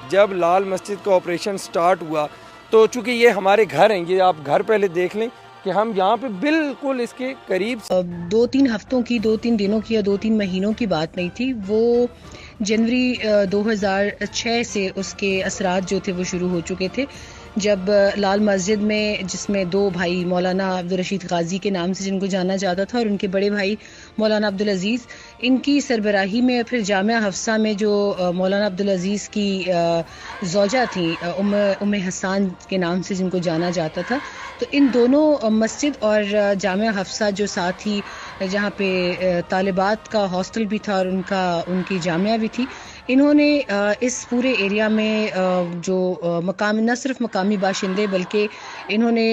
جب لال مسجد کا operation start ہوا تو چونکہ یہ ہمارے گھر ہیں، یہ آپ گھر پہلے دیکھ لیں کہ ہم یہاں پہ بالکل اس کے قریب 2-3 ہفتوں کی 2-3 دنوں کی یا 2-3 مہینوں کی بات نہیں تھی، وہ جنوری 2006 سے اس کے اثرات جو تھے وہ شروع ہو چکے تھے، جب لال مسجد میں جس میں 2 بھائی مولانا عبدالرشید غازی کے نام سے جن کو جانا جاتا تھا اور ان کے بڑے بھائی مولانا عبدالعزیز، ان کی سربراہی میں پھر جامعہ حفصہ میں جو مولانا عبدالعزیز کی زوجہ تھیں ام حسان کے نام سے جن کو جانا جاتا تھا، تو ان دونوں مسجد اور جامعہ حفصہ جو ساتھ ہی جہاں پہ طالبات کا ہاسٹل بھی تھا اور ان کی جامعہ بھی تھی، انہوں نے اس پورے ایریا میں جو نہ صرف مقامی باشندے بلکہ انہوں نے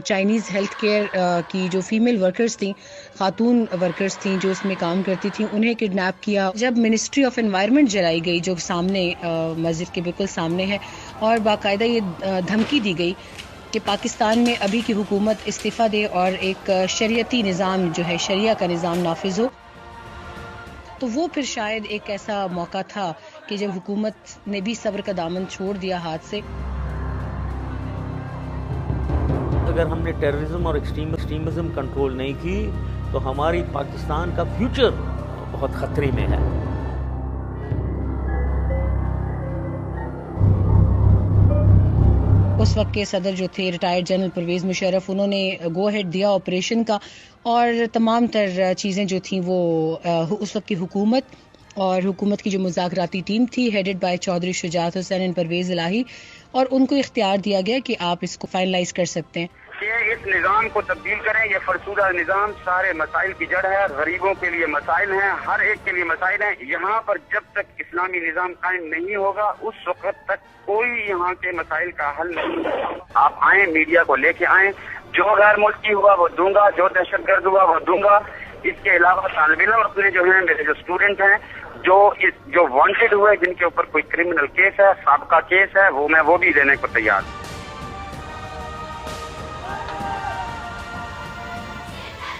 چائنیز ہیلتھ کیئر کی جو فیمیل ورکرز تھیں، خاتون ورکرز تھیں جو اس میں کام کرتی تھیں، انہیں کڈنیپ کیا۔ جب منسٹری آف انوائرمنٹ جلائی گئی جو سامنے مسجد کے بالکل سامنے ہے، اور باقاعدہ یہ دھمکی دی گئی کہ پاکستان میں ابھی کی حکومت استعفیٰ دے اور ایک شریعتی نظام جو ہے شریعہ کا نظام نافذ ہو، تو وہ پھر شاید ایک ایسا موقع تھا کہ جب حکومت نے بھی صبر کا دامن چھوڑ دیا ہاتھ سے۔ اگر ہم نے ٹیررزم اور ایکسٹریمزم کنٹرول نہیں کی تو ہماری پاکستان کا فیوچر بہت خطرے میں ہے۔ اس وقت کے صدر جو تھے ریٹائرڈ جنرل پرویز مشرف، انہوں نے گو ہیڈ دیا آپریشن کا، اور تمام تر چیزیں جو تھیں وہ اس وقت کی حکومت اور حکومت کی جو مذاکراتی ٹیم تھی headed by Chaudhry Shujaat Hussain and Pervaiz Elahi, اور ان کو اختیار دیا گیا کہ آپ اس کو فائنلائز کر سکتے ہیں کہ اس نظام کو تبدیل کریں۔ یہ فرسودہ نظام سارے مسائل کی جڑ ہے، غریبوں کے لیے مسائل ہیں، ہر ایک کے لیے مسائل ہیں۔ یہاں پر جب تک اسلامی نظام قائم نہیں ہوگا اس وقت تک کوئی یہاں کے مسائل کا حل نہیں ہوگا۔ آپ آئیں، میڈیا کو لے کے آئیں، جو غیر ملکی ہوا وہ دوں گا، جو دہشت گرد ہوا وہ دوں گا۔ اس کے علاوہ طالب علم اپنے جو ہیں، میرے جو اسٹوڈنٹ ہیں جو وانٹڈ ہوئے، جن کے اوپر کوئی کرمنل کیس ہے، سابقہ کیس ہے، میں وہ بھی دینے کو تیار ہوں۔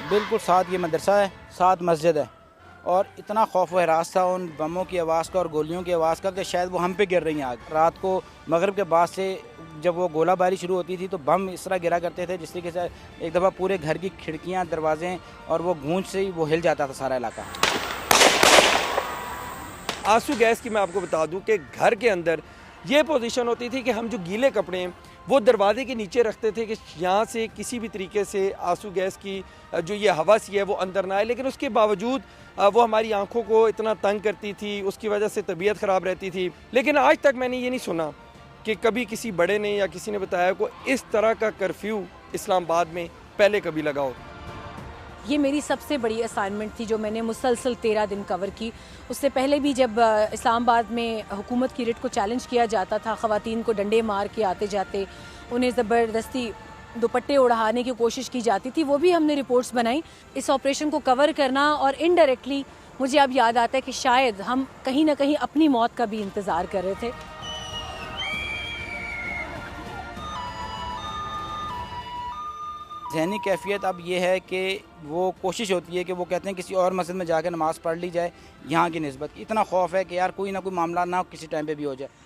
بالکل ساتھ یہ مدرسہ ہے، ساتھ مسجد ہے، اور اتنا خوف و ہراس تھا ان بموں کی آواز کا اور گولیوں کی آواز کا کہ شاید وہ ہم پہ گر رہی ہیں آگ۔ رات کو مغرب کے بعد سے جب وہ گولہ باری شروع ہوتی تھی تو بم اس طرح گرا کرتے تھے جس طریقے سے ایک دفعہ پورے گھر کی کھڑکیاں، دروازے اور وہ گونج سے ہی وہ ہل جاتا تھا سارا علاقہ۔ آنسو گیس کی میں آپ کو بتا دوں کہ گھر کے اندر یہ پوزیشن ہوتی تھی کہ ہم جو گیلے کپڑے ہیں وہ دروازے کے نیچے رکھتے تھے کہ یہاں سے کسی بھی طریقے سے آنسو گیس کی جو یہ ہوا سی ہے وہ اندر نہ آئے، لیکن اس کے باوجود وہ ہماری آنکھوں کو اتنا تنگ کرتی تھی، اس کی وجہ سے طبیعت خراب رہتی تھی۔ لیکن آج تک میں نے یہ نہیں سنا کہ کبھی کسی بڑے نے یا کسی نے بتایا کو اس طرح کا کرفیو اسلام آباد میں پہلے کبھی لگا ہو۔ یہ میری سب سے بڑی اسائنمنٹ تھی جو میں نے مسلسل 13 دن کور کی۔ اس سے پہلے بھی جب اسلام آباد میں حکومت کی رٹ کو چیلنج کیا جاتا تھا، خواتین کو ڈنڈے مار کے آتے جاتے انہیں زبردستی دوپٹے اڑانے کی کوشش کی جاتی تھی، وہ بھی ہم نے رپورٹس بنائی۔ اس آپریشن کو کور کرنا اور انڈائریکٹلی مجھے اب یاد آتا ہے کہ شاید ہم کہیں نہ کہیں اپنی موت کا بھی انتظار کر رہے تھے۔ ذہنی کیفیت اب یہ ہے کہ وہ کوشش ہوتی ہے کہ وہ کہتے ہیں کسی اور مسجد میں جا کے نماز پڑھ لی جائے یہاں کی نسبت۔ اتنا خوف ہے کہ یار کوئی نہ کوئی معاملہ نہ کسی ٹائم پہ بھی ہو جائے۔